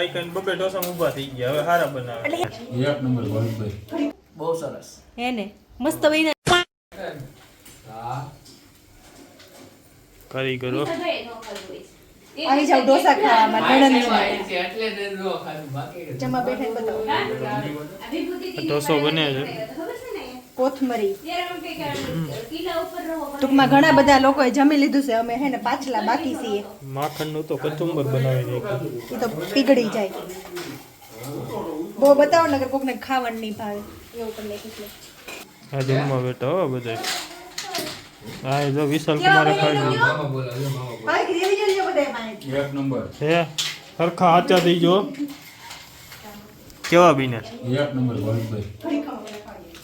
કઈ બબે ઢોસા ઊભા થઈ ગયા હવે હારા બનાવે એક નંબર ભાઈ બહુ સરસ હે ને મસ્ત બની હા કારીગરો આવી જાવ ઢોસા ખાવા નણંદ એટલે જ નો ખાધું બાકી જમા બેઠા બતાવો ઢોસો બને છે કોથમરી ટૂંકમાં ઘણા બધા લોકોએ જમી લીધું છે અમે હે ને પાછલા બાકી છીએ માખણનું તો કચુંબર બનાવી નાખ્યું એ તો પીગળી જાય બહુ બતાવો નગર કોકને ખાવાનું નહીં ભાવે એવું પણ લખ્યું છે આ જમવા બેઠા હો બધા હા એ જો વિશાલ કુમારે ખાઈ મામા બોલાવ્યો મામા ભાઈ ગ્રેવી જોજો બધા એક નંબર હે સરખા હાચા થઈ જો કેવા બીને એક નંબર ભાઈ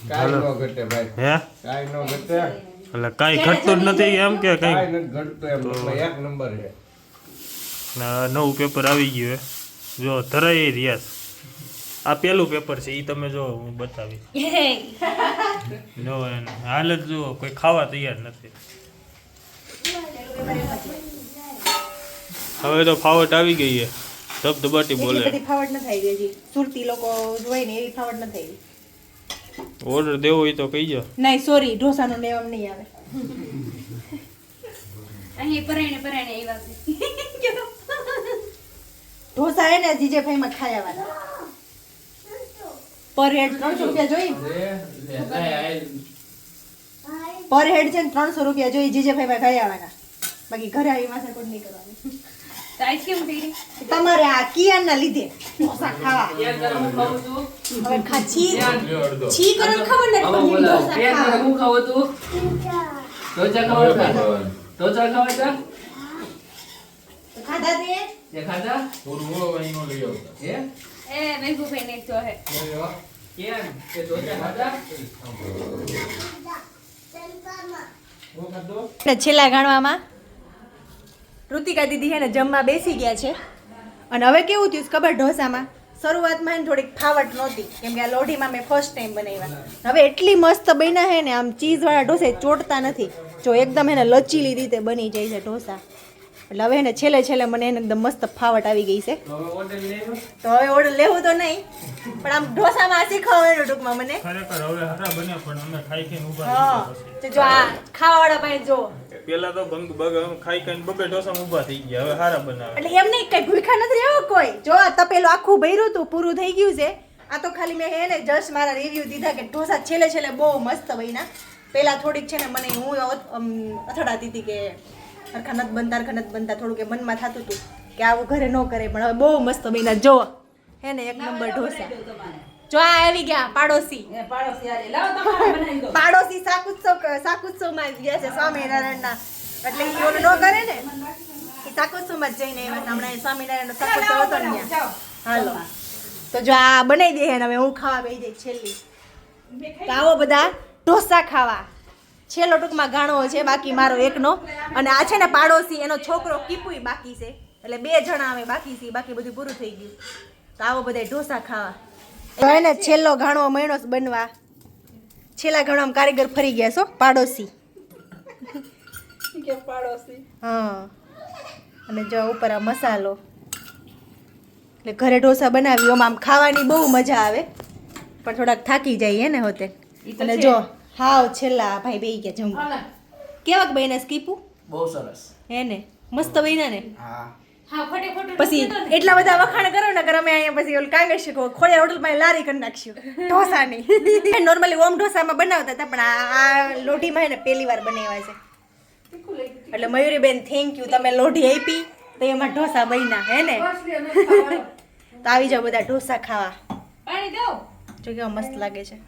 કાઈ નો ઘટે ભાઈ હે કાઈ નો ઘટે એટલે કાઈ ઘટતું જ નથી એમ કે કઈ કાઈ ન ઘટતો એમ એક નંબર છે નવું પેપર આવી ગયું હે જો ધરાઈ રિયાસ આ પેલું પેપર છે ઈ તમે જો હું બતાવીશ જો એને હાલ જ જો કોઈ ખાવા તૈયાર નથી હવે તો ફાવટ આવી ગઈ છે ધબધબાટી બોલે બધી ફાવટ ન થઈ ગઈ હજી સુરતી લોકો હોય ને એવી ફાવટ ન થઈ ઓર્ડર દેવો હોય તો કહીજો નહીં સોરી ઢોસાનો લેવામાં નહીં આવે અહીં પરાણે આવ્યા છે ઢોસા હે ને જીજેભાઈ માં ખાઈ આવવાના પર હેડ 300 રૂપિયા જોઈ પર હેડ છે ને 300 રૂપિયા જોઈ જીજેભાઈ માં ખાઈ આવવાના બાકી ઘરે આવી માથે કોઈ નહીં કરવાનું તો આજ કેમ થઈ રહી તમારે આ કિયાન ના લીધે ઢોસા ખાવા યાર તારે હું ખાવું છું હવે ખાચી છી કરો ખબર ને ઢોસા યાર તારે હું ખાવું તું ઢોસા ખાવા ઢોસા ખાવા તા ખાધા તે જે ખાધા થોડું હો અહીં નો લઈ આવતા હે એ મેઘુભાઈ ને તો હે કેમ તે ઢોસા ખાધા હું ખાધો છેલ્લા ગાણવામાં ઋતિકા દીદી હે ને જમવા બેસી ગયા છે અને હવે કેવું થયું ખબર ઢોસામાં શરૂઆતમાં એને થોડીક ફાવટ નહોતી કેમ કે આ લોઢીમાં મેં ફર્સ્ટ ટાઈમ બનાવ્યા હવે એટલી મસ્ત બન્યા હે ને આમ ચીઝવાળા ઢોસા ચોટતા નથી જો એકદમ એને લચીલી રીતે બની જાય છે ઢોસા એટલે હવે એને છેલ્લે મને એને એકદમ મસ્ત ફાવટ આવી ગઈ છે તો હવે ઓર્ડર લેવું તો નહીં પણ આમ ઢોસામાં શીખવાનું ટૂંકમાં મને ખરેખર હવે હારા બને પણ અમે ખાઈ ખાઈને ઊભા હા થઈ તો જો આ ખાવાવાળા પાસે જો પેલા તો ખાઈ ખાઈને બબે ઢોસા ઊભા થઈ ગયા હવે હારા બનાવે એટલે એમ નહીં કઈ ભૂખા નથી રહેવો કોઈ જો આ તપેલું આખું ભર્યું હતું પૂરું થઈ ગયું છે આ તો ખાલી મેં હે ને જસ્ટ મારા રિવ્યુ દીધા કે ઢોસા છેલ્લે બહુ મસ્ત બન્યા પેલા થોડીક છે ને મને હું અથડાતી હતી કે હરખા નથી બનતા થોડું કે મનમાં થતું હતું કે આવું ઘરે ન કરે પણ હવે બહુ મસ્ત બન્યા જો હે ને એક નંબર ઢોસા જો આ આવી ગયા પાડોશી પાડોશી શાકુત્સવમાં ગયા છે સ્વામિનારાયણના એટલે એ ઓલું ન કરે ને એ શાકુત્સવમાં જ જઈને આવ્યા હમણાં સ્વામિનારાયણનો શાકુત્સવ હતો ને ત્યાં હાલો તો જો આ બનાવી દે ને હવે હું ખાવા બેસી જઈ છેલ્લી તો આવો બધા ઢોસા ખાવા છેલ્લો ટૂંકમાં ગાણો છે બાકી મારો એકનો અને આ છે ને પાડોશી એનો છોકરો કીપુય બાકી છે એટલે 2 જણા અમે બાકી છે બાકી બધું પૂરું થઈ ગયું તો આવો બધા ઢોસા ખાવા તો એને છેલ્લો ઘાણો મહિનો બનવા છેલ્લા ઘાણો કારીગર ફરી ગયા છો પાડોશી હા અને જો ઉપર આ મસાલો એટલે ઘરે ઢોસા બનાવી આમ ખાવાની બહુ મજા આવે પણ થોડાક થાકી જાય ને હોતે અને જો હાવ છેલ્લા ભાઈ બેહી ગયા જમવા કેવાક બન્યા સ્કીપુ બહુ સરસ હે ને મસ્ત બન્યા ને હા હા ખોટે પછી એટલા બધા વખાણ કરો ને કે અમે અહીંયા પછી ઓલ કાંગે શીખો ખોડિયા હોટલમાં લારી કરી નાખ્યું ઢોસાની નોર્મલી ઓમ ઢોસામાં બનાવતા હતા પણ આ લોઢીમાં એને પહેલી વાર બનાવ્યા છે એટલે મયુરીબેન થેન્ક યુ તમે લોઢી આપી તો એમાં ઢોસા બન્યા હે ને તો આવી જાઓ બધા ઢોસા ખાવા પાણી દો જો કેવા મસ્ત લાગે છે